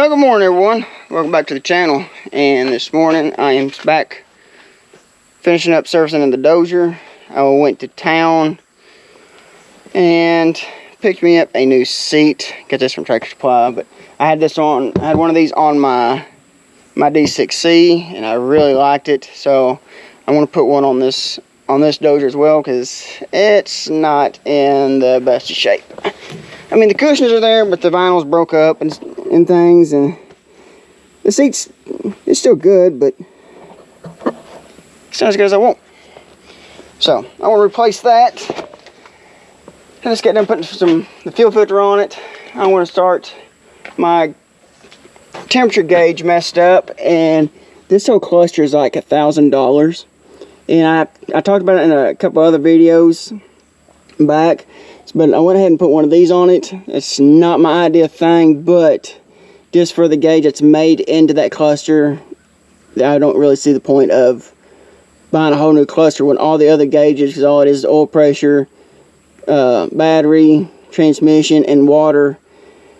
Well, good morning, everyone. Welcome back to the channel. And this morning I am back finishing up servicing in the Dozer. I went to town and picked me up a new seat. Got this from Tractor Supply, but I had one of these on my D6C, and I really liked it. So I want to put one on this Dozer as well, because it's not in the best of shape. I mean, the cushions are there, but the vinyls broke up and things, and the seats, it's still good, but it's not as good as I want. So I want to replace that. I just got done putting the fuel filter on it. I want to start my temperature gauge messed up, and this whole cluster is like $1,000. And I talked about it in a couple other videos back, but I went ahead and put one of these on it. It's not my idea thing, but just for the gauge that's made into that cluster, I don't really see the point of buying a whole new cluster when all the other gauges, because all it is oil pressure, battery, transmission, and water,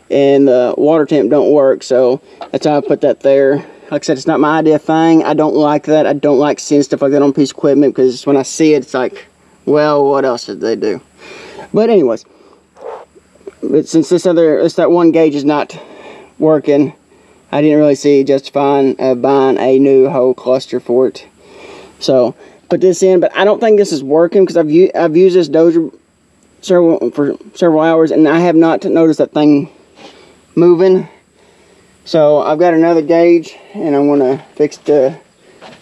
and the water temp don't work. So that's how I put that there. Like I said, it's not my idea thing. I don't like that. I don't like seeing stuff like that on a piece of equipment, because when I see it, it's like, well, what else did they do? But anyways, since that one gauge is not working, I didn't really see justifying buying a new whole cluster for it. So put this in, but I don't think this is working, because I've used this Dozer for several hours, and I have not noticed that thing moving. So I've got another gauge, and I want to fix to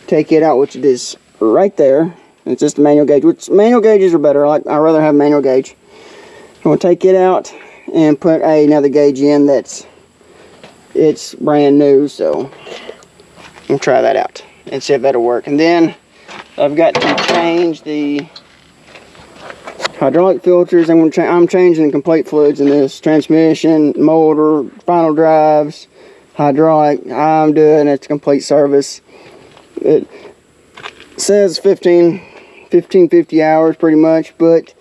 take it out, which it is right there. It's just a manual gauge, which manual gauges are better. I'd rather have a manual gauge. I'm going to take it out and put another gauge in it's brand new. So we'll try that out and see if that'll work. And then I've got to change the hydraulic filters. I'm changing the complete fluids in this: transmission, motor, final drives, hydraulic. I'm doing it's a complete service. It says 1550 hours pretty much, but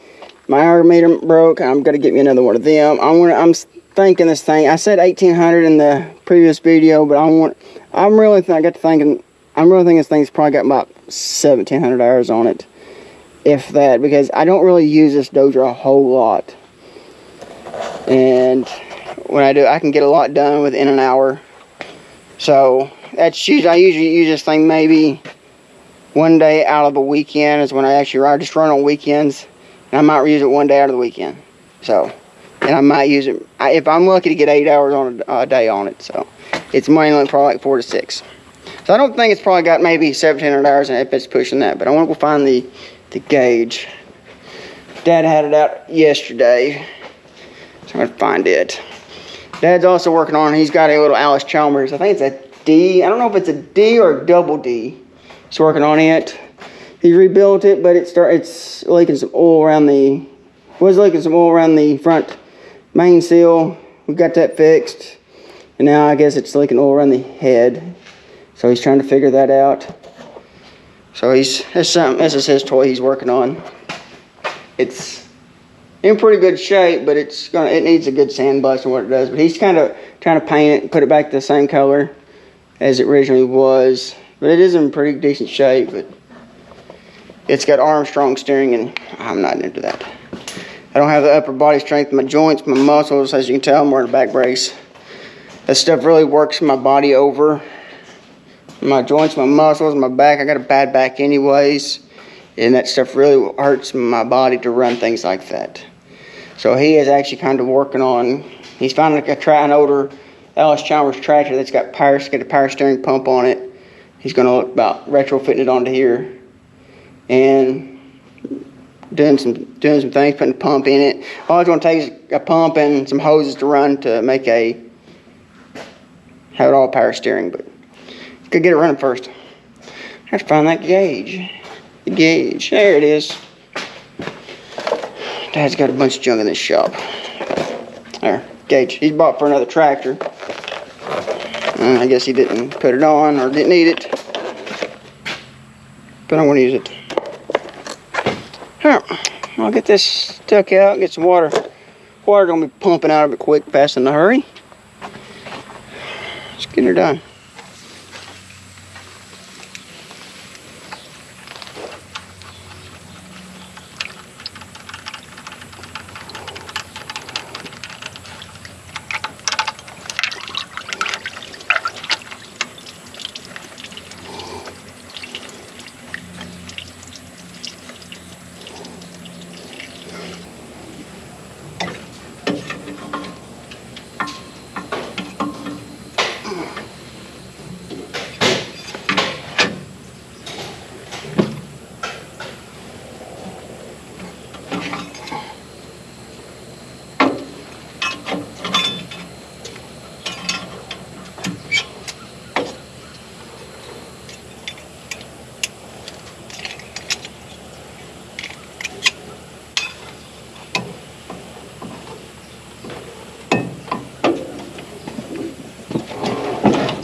my hour meter broke. I'm gonna get me another one of them. I'm thinking this thing, I said 1800 in the previous video, but I'm really thinking this thing's probably got about 1700 hours on it, if that, because I don't really use this Dozer a whole lot, and when I do, I can get a lot done within an hour. So I usually use this thing maybe one day out of the weekend is when I just run on weekends, and I might use it one day out of the weekend. So, and I might use it if I'm lucky to get 8 hours on a day on it. So it's mainly probably like 4 to 6. So I don't think it's probably got maybe 1700 hours in it if it's pushing that. But I want to go find the gauge. Dad had it out yesterday, so I'm going to find it. Dad's also working on, he's got a little Allis-Chalmers. I think it's a D. I don't know if it's a D or a double D. He's working on it. He rebuilt it, but it's leaking some oil around the front main seal. We got that fixed, and now I guess it's leaking oil around the head. So he's trying to figure that out. So this is his toy he's working on. It's in pretty good shape, but it needs a good sand bust and what it does. But he's kind of trying to paint it and put it back the same color as it originally was. But it is in pretty decent shape. But it's got Armstrong steering, and I'm not into that. I don't have the upper body strength. My joints, my muscles, as you can tell, I'm wearing a back brace. That stuff really works my body over. My joints, my muscles, my back. I got a bad back anyways, and that stuff really hurts my body to run things like that. So he is actually kind of working on, he's finding an older Allis-Chalmers tractor that's got a power steering pump on it. He's going to look about retrofitting it onto here and doing some things, putting a pump in it. All it's going to take is a pump and some hoses to run to have it all power steering, but could get it running first. I have to find that gauge. The gauge. There it is. Dad's got a bunch of junk in this shop. There, gauge. He's bought for another tractor. I guess he didn't put it on or didn't need it. But I want to use it. Here, I'll get this stuck out, get some water. Water's gonna be pumping out of it quick, fast in a hurry. Just getting her done.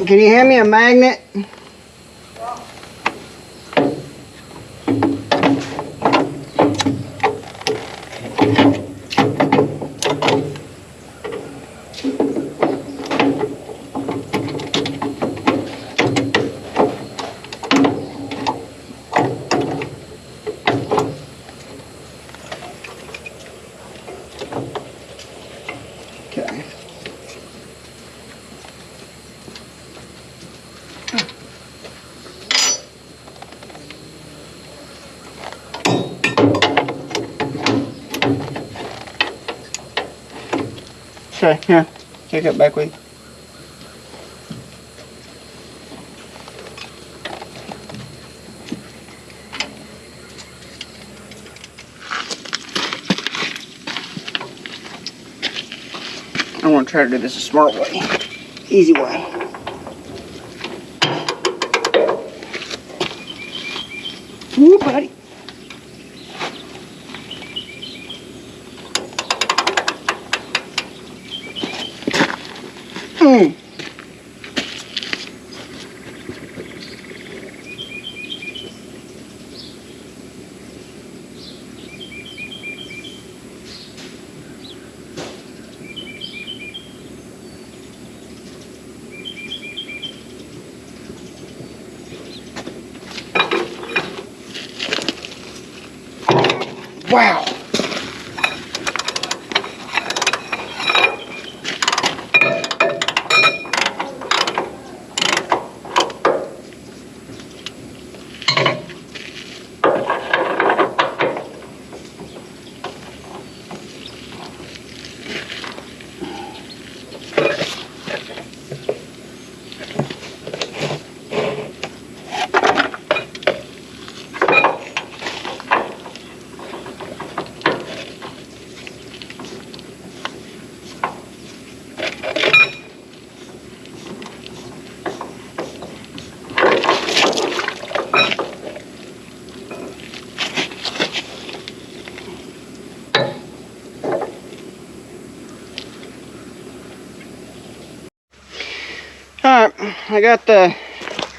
Can you hand me a magnet? Okay. Okay, here. Take it back with you. I want to try to do this a smart way. Easy way. Ooh, buddy. Wow. Alright, I got the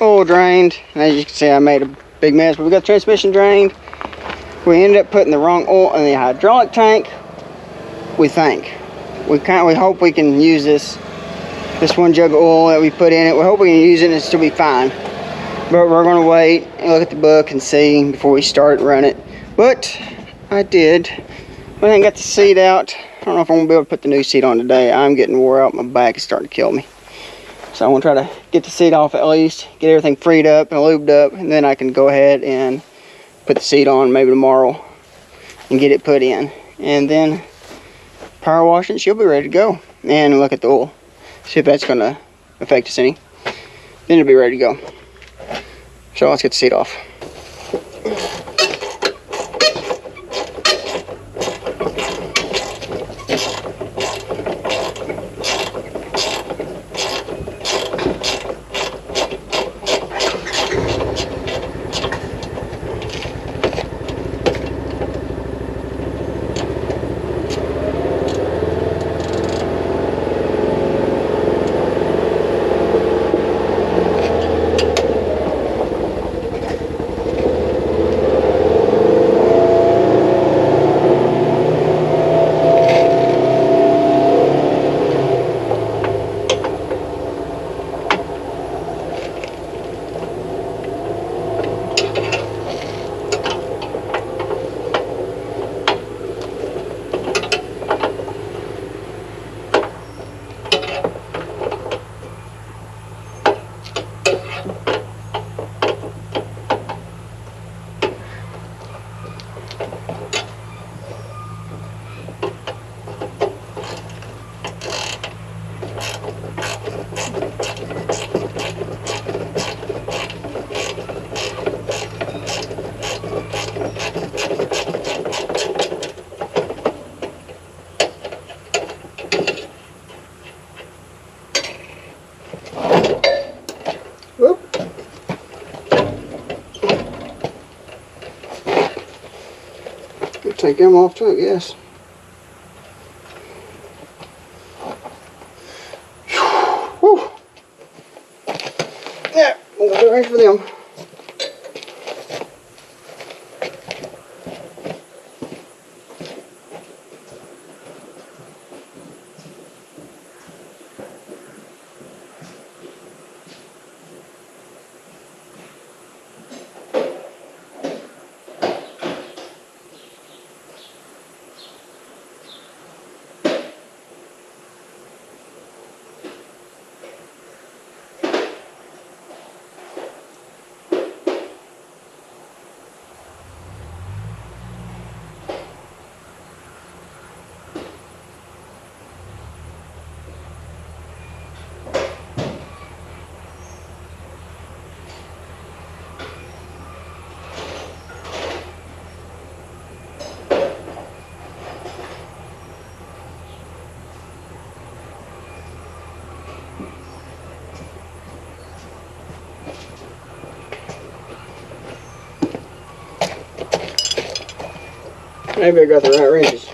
oil drained, and as you can see I made a big mess, but we got the transmission drained. We ended up putting the wrong oil in the hydraulic tank, we think. We hope we can use this one jug of oil that we put in it. We hope we can use it and it'll still be fine. But we're going to wait and look at the book and see before we start running it. But I did. When I got the seat out, I don't know if I'm going to be able to put the new seat on today. I'm getting wore out. My back is starting to kill me. So I want to try to get the seat off at least, get everything freed up and lubed up, and then I can go ahead and put the seat on maybe tomorrow and get it put in. And then power wash it, she'll be ready to go. And look at the oil. See if that's going to affect us any. Then it'll be ready to go. So let's get the seat off. take them off too, yes. Whew. Yeah, we'll go right for them. Maybe I got the right wrenches.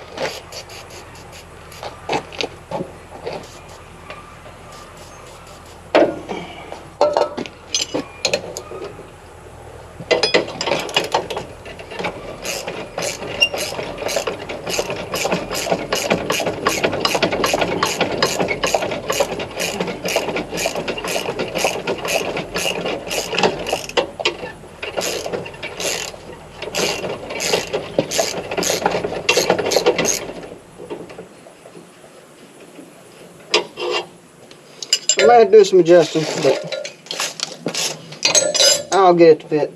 I might have to do some adjusting, but I'll get it to fit.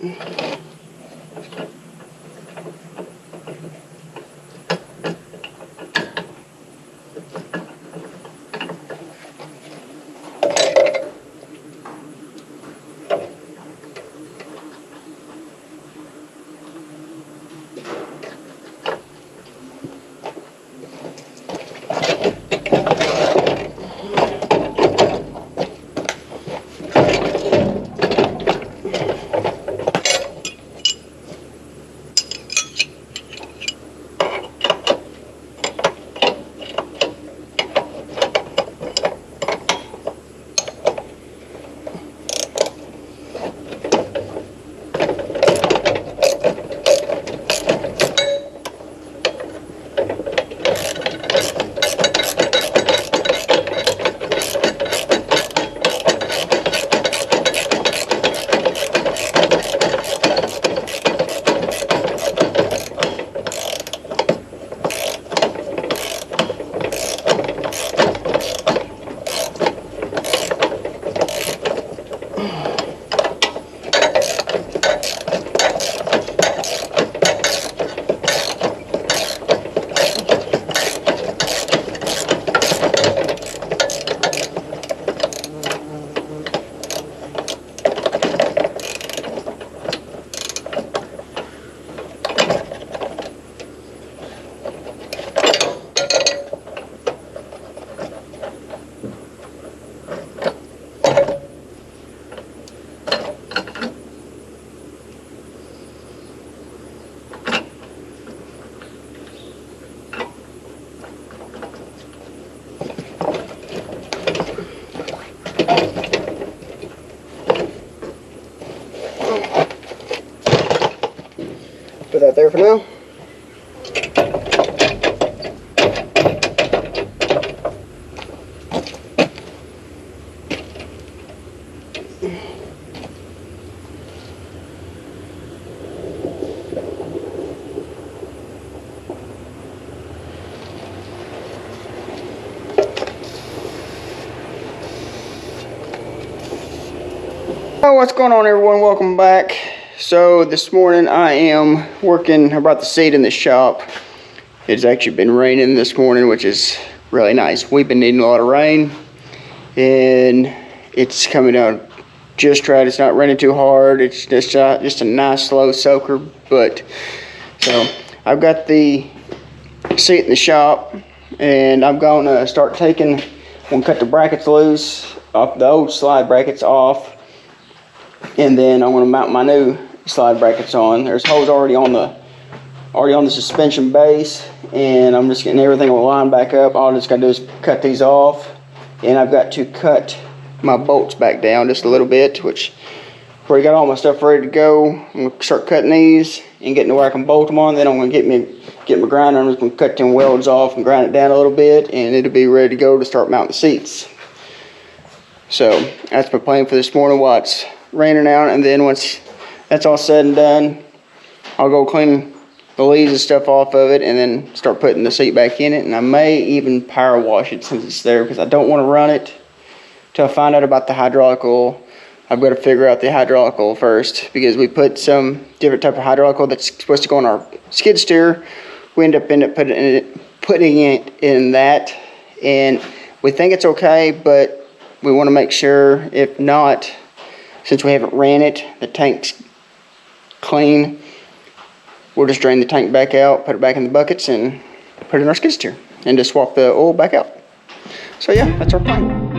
Put that there for now. Oh, what's going on, everyone? Welcome back. So this morning I am working. I brought the seed in the shop. It's actually been raining this morning, which is really nice. We've been needing a lot of rain, and it's coming out just right. It's not raining too hard. It's just a nice slow soaker. But so I've got the seat in the shop, and I'm going to start taking. I'm going to cut the brackets loose off the old slide brackets off. And then I'm going to mount my new slide brackets on. There's holes already on the already on the suspension base, and I'm just getting everything lined back up. All I just gotta do is cut these off, and I've got to cut my bolts back down just a little bit, which I've already got all my stuff ready to go. I'm gonna start cutting these and getting to where I can bolt them on. Then I'm gonna get my grinder. I'm just gonna cut them welds off and grind it down a little bit, and it'll be ready to go to start mounting the seats. So that's my plan for this morning while it's raining out, and then once that's all said and done, I'll go clean the leaves and stuff off of it and then start putting the seat back in it. And I may even power wash it since it's there, because I don't want to run it till I find out about the hydraulic oil. I've got to figure out the hydraulic oil first, because we put some different type of hydraulic oil that's supposed to go on our skid steer. We end up putting it in that, and we think it's okay, but we want to make sure. If not, since we haven't ran it, the tank's clean, we'll just drain the tank back out, put it back in the buckets, and put it in our skid steer, and just swap the oil back out. So yeah, that's our plan.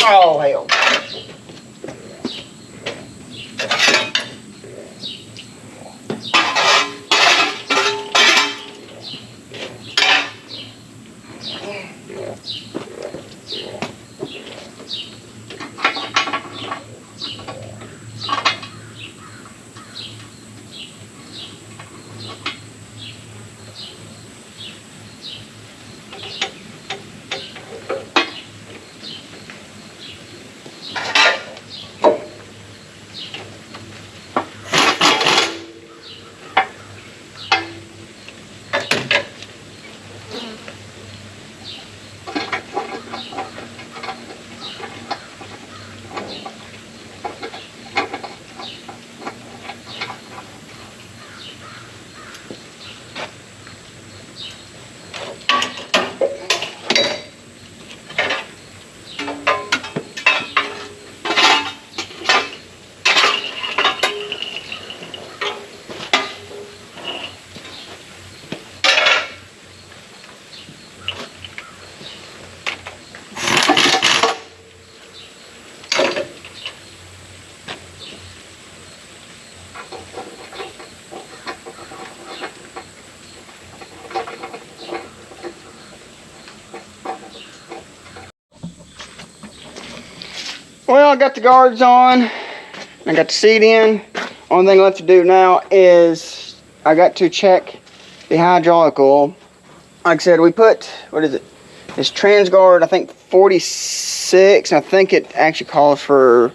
Oh, hell. Well, I got the guards on. I got the seat in. Only thing left to do now is I got to check the hydraulic oil. Like I said, we put, what is it? It's TransGuard, I think 46. I think it actually calls for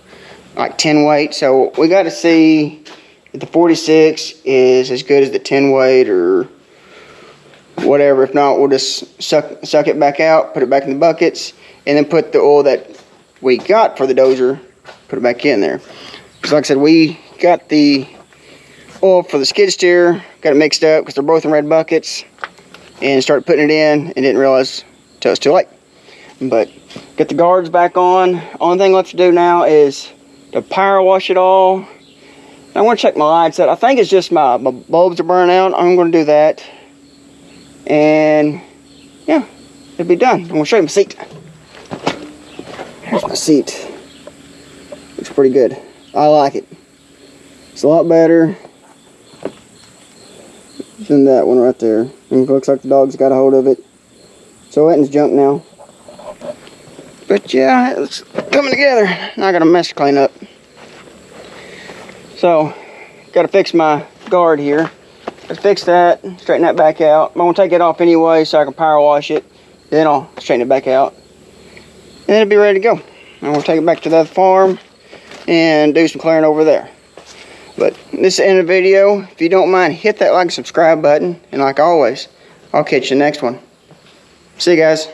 like 10 weight. So we got to see if the 46 is as good as the 10 weight or whatever. If not, we'll just suck it back out, put it back in the buckets, and then put the oil that we got for the dozer, put it back in there. Because like I said, we got the oil for the skid steer, got it mixed up because they're both in red buckets, and started putting it in and didn't realize until it's too late. But get the guards back on. Only thing left to do now is to power wash it all. I want to check my lights out. I think it's just my bulbs are burning out. I'm going to do that. And yeah, it'll be done. I'm going to show you my seat. Here's my seat. Looks pretty good. I like it. It's a lot better than that one right there. And it looks like the dog's got a hold of it. So that one's junk now. But yeah, it's coming together. Now I got a mess to clean up. So, got to fix my guard here. Let's fix that, straighten that back out. I'm going to take it off anyway so I can power wash it. Then I'll straighten it back out. And it'll be ready to go. I'm going to take it back to the other farm and do some clearing over there. But this is the end of the video. If you don't mind, hit that like and subscribe button. And like always, I'll catch you in the next one. See you guys.